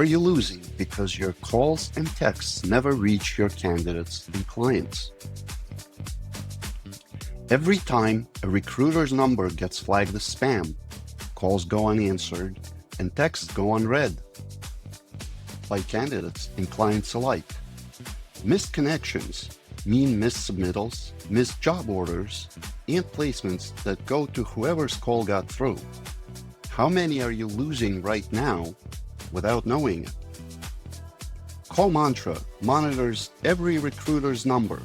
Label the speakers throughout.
Speaker 1: Are you losing because your calls and texts never reach your candidates and clients? Every time a recruiter's number gets flagged as spam, calls go unanswered and texts go unread by candidates and clients alike. Missed connections mean missed submittals, missed job orders, and placements that go to whoever's call got through. How many are you losing right now without knowing it? CallMantra monitors every recruiter's number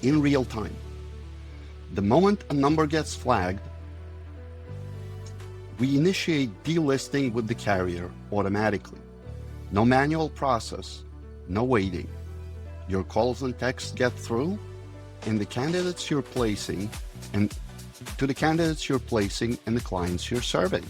Speaker 1: in real time. The moment a number gets flagged, we initiate delisting with the carrier automatically. No manual process, no waiting. Your calls and texts get through, and the candidates you're placing, and to the candidates you're placing and the clients you're serving.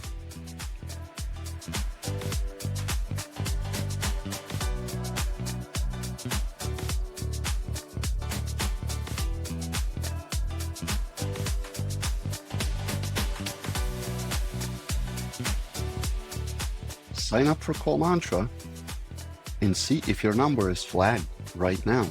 Speaker 1: Sign up for CallMantra and see if your number is flagged right now.